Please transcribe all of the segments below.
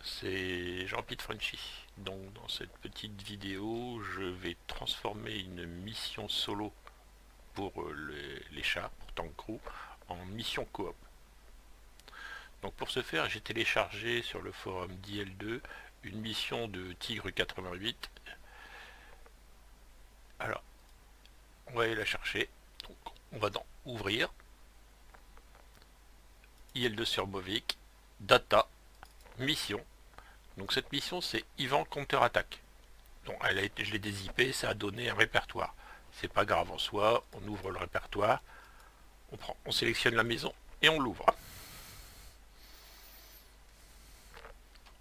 c'est Jean-Pete Frenchy. Donc dans cette petite vidéo, je vais transformer une mission solo pour les chars, pour Tank Crew, en mission coop. Donc pour ce faire, j'ai téléchargé sur le forum d'IL2 une mission de Tigre 88. Alors, on va aller la chercher. Donc, on va dans Ouvrir, IL2 sur Mavic, Data, Mission. Donc cette mission, c'est Ivan Counter-Attaque. Donc je l'ai dézippé, ça a donné un répertoire. C'est pas grave en soi, on ouvre le répertoire, on sélectionne la maison et on l'ouvre.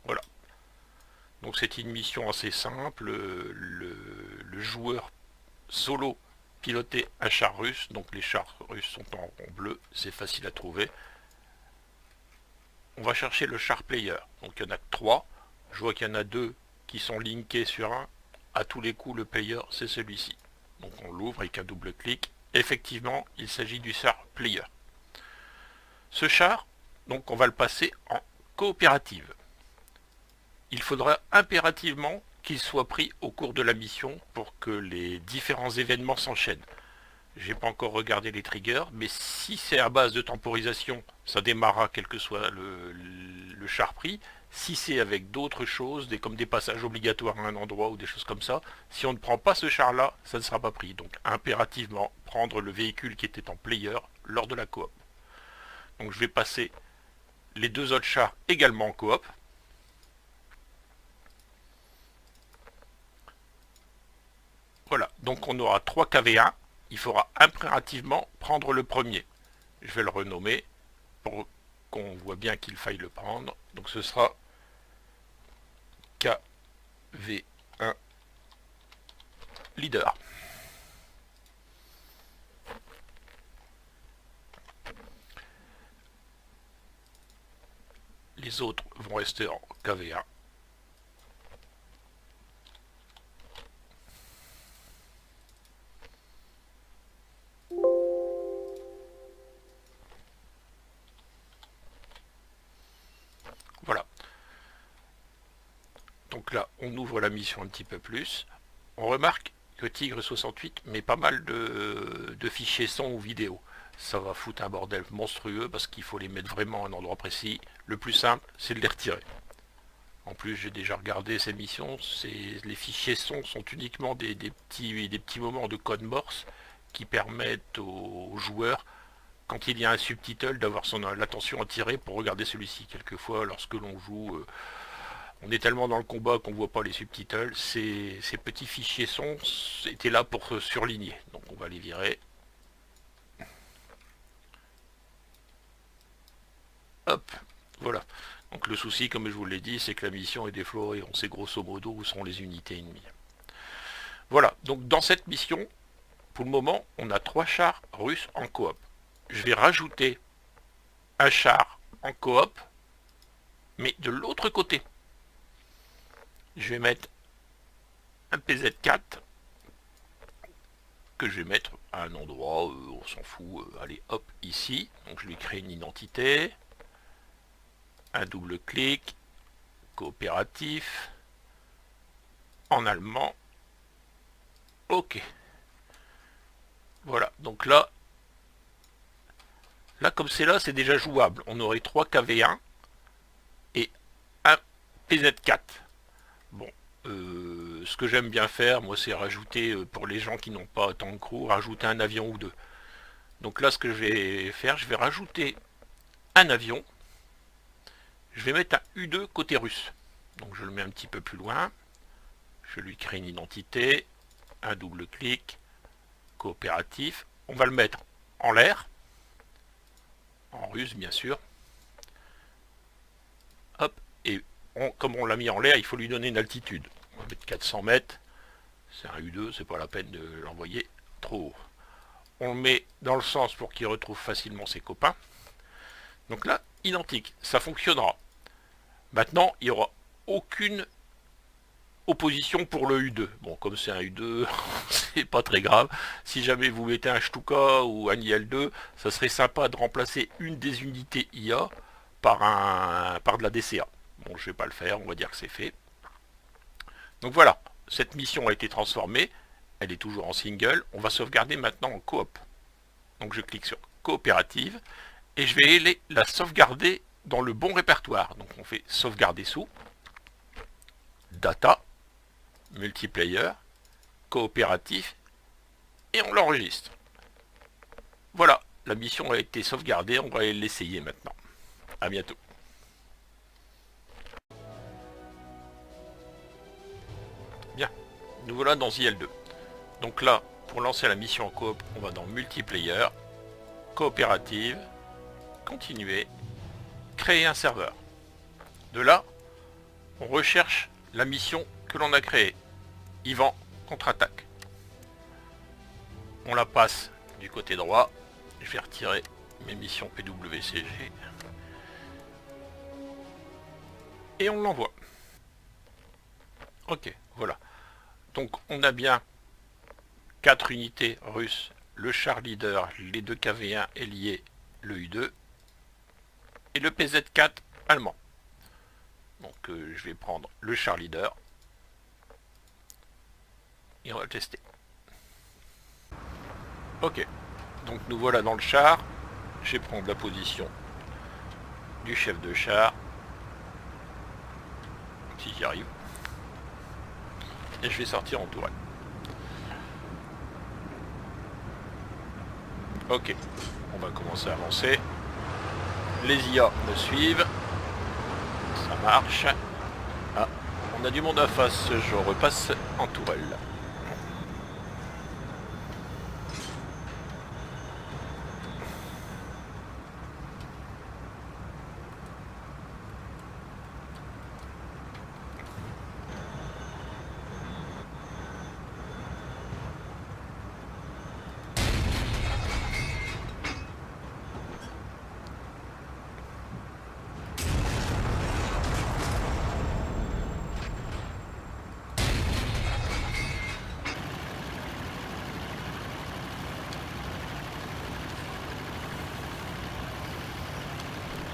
Voilà. Donc c'est une mission assez simple. Le joueur solo pilotait un char russe, donc les chars russes sont en rond bleu, c'est facile à trouver. On va chercher le char player, donc il y en a que 3. Je vois qu'il y en a 2 qui sont linkés sur un. À tous les coups, le player, c'est celui-ci. Donc on l'ouvre avec un double clic. Effectivement, il s'agit du char player. Ce char, donc on va le passer en coopérative. Il faudra impérativement qu'il soit pris au cours de la mission pour que les différents événements s'enchaînent. J'ai pas encore regardé les triggers, mais si c'est à base de temporisation, ça démarrera quel que soit le char pris. Si c'est avec d'autres choses, comme des passages obligatoires à un endroit ou des choses comme ça, si on ne prend pas ce char-là, ça ne sera pas pris. Donc impérativement, prendre le véhicule qui était en player lors de la coop. Donc je vais passer les 2 autres chars également en coop. Voilà, donc on aura 3 KV1. Il faudra impérativement prendre le premier. Je vais le renommer pour qu'on voit bien qu'il faille le prendre. Donc ce sera KV1 leader. Les autres vont rester en KV1. Voilà. Donc là, on ouvre la mission un petit peu plus. On remarque que Tigre 68 met pas mal de fichiers son ou vidéo. Ça va foutre un bordel monstrueux parce qu'il faut les mettre vraiment à un endroit précis. Le plus simple, c'est de les retirer. En plus, j'ai déjà regardé ces missions. Les fichiers son sont uniquement des petits moments de code morse qui permettent aux joueurs, quand il y a un subtitle, d'avoir l'attention attirée pour regarder celui-ci. Quelquefois, lorsque l'on joue, on est tellement dans le combat qu'on ne voit pas les subtitles. Ces petits fichiers son étaient là pour surligner. Donc on va les virer. Hop, voilà. Donc le souci, comme je vous l'ai dit, c'est que la mission est déflorée. On sait grosso modo où sont les unités ennemies. Voilà, donc dans cette mission, pour le moment, on a 3 chars russes en coop. Je vais rajouter un char en coop, mais de l'autre côté. Je vais mettre un PZ4 que je vais mettre à un endroit, on s'en fout, allez hop, ici. Donc je lui crée une identité, un double clic, coopératif, en allemand, ok. Voilà, donc là comme c'est là, c'est déjà jouable. On aurait 3 KV1 et un PZ4. Bon, ce que j'aime bien faire, moi, c'est rajouter, pour les gens qui n'ont pas Tank Crew, rajouter un avion ou deux. Donc là, ce que je vais faire, je vais rajouter un avion. Je vais mettre un U2 côté russe. Donc je le mets un petit peu plus loin. Je lui crée une identité, un double clic, coopératif. On va le mettre en l'air, en russe bien sûr. Hop, et comme on l'a mis en l'air, il faut lui donner une altitude. On va mettre 400 mètres. C'est un U2, c'est pas la peine de l'envoyer trop haut. On le met dans le sens pour qu'il retrouve facilement ses copains. Donc là, identique, ça fonctionnera. Maintenant, il n'y aura aucune opposition pour le U2. Bon, comme c'est un U2, c'est pas très grave. Si jamais vous mettez un Stuka ou un IL2, ça serait sympa de remplacer une des unités IA par de la DCA. Bon, je vais pas le faire, on va dire que c'est fait. Donc voilà, cette mission a été transformée, elle est toujours en single, on va sauvegarder maintenant en coop. Donc je clique sur coopérative, et je vais la sauvegarder dans le bon répertoire. Donc on fait sauvegarder sous, data, multiplayer, coopératif, et on l'enregistre. Voilà, la mission a été sauvegardée, on va l'essayer maintenant. À bientôt. Bien, nous voilà dans IL2. Donc là, pour lancer la mission en coop, on va dans multiplayer, coopérative, continuer, créer un serveur. De là, on recherche la mission que l'on a créée. Yvan contre-attaque. On la passe du côté droit. Je vais retirer mes missions PWCG. Et on l'envoie. Ok, voilà. Donc on a bien 4 unités russes, le char leader, les 2 KV1 ailiers, le U2 et le PZ4 allemand. Donc je vais prendre le char leader et on va le tester. Ok, donc nous voilà dans le char. Je vais prendre la position du chef de char, si j'y arrive, et je vais sortir en tourelle. Ok, on va commencer à avancer. Les IA me suivent. Ça marche. Ah, on a du monde à face, je repasse en tourelle.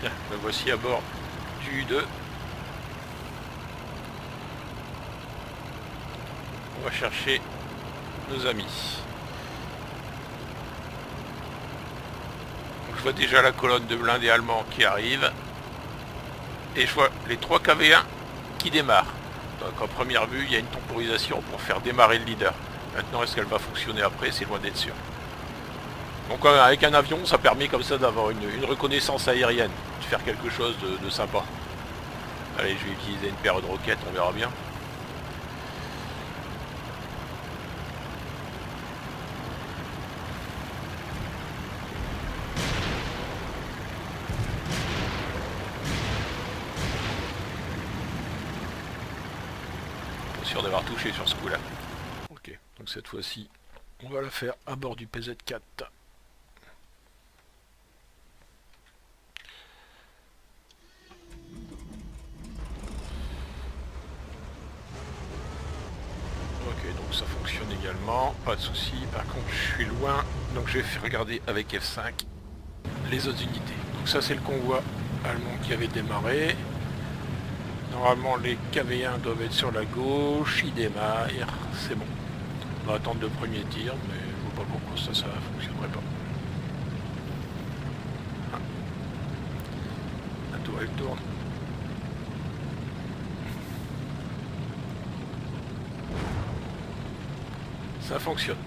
Bien, me voici à bord du U2. On va chercher nos amis. Donc, je vois déjà la colonne de blindés allemands qui arrive. Et je vois les 3 KV1 qui démarrent. Donc en première vue, il y a une temporisation pour faire démarrer le leader. Maintenant, est-ce qu'elle va fonctionner après? C'est loin d'être sûr. Donc avec un avion, ça permet comme ça d'avoir une reconnaissance aérienne, de faire quelque chose de sympa. Allez, je vais utiliser une paire de roquettes, on verra bien. Pas sûr d'avoir touché sur ce coup-là. Ok, donc cette fois-ci, on va la faire à bord du PZ4. Ok, donc ça fonctionne également, pas de souci. Par contre, je suis loin, donc je vais faire regarder avec F5 les autres unités. Donc ça, c'est le convoi allemand qui avait démarré. Normalement, les KV1 doivent être sur la gauche, ils démarrent, c'est bon. On va attendre le premier tir, mais je vois pas pourquoi ça ne fonctionnerait pas. La tourelle tourne. Ça fonctionne.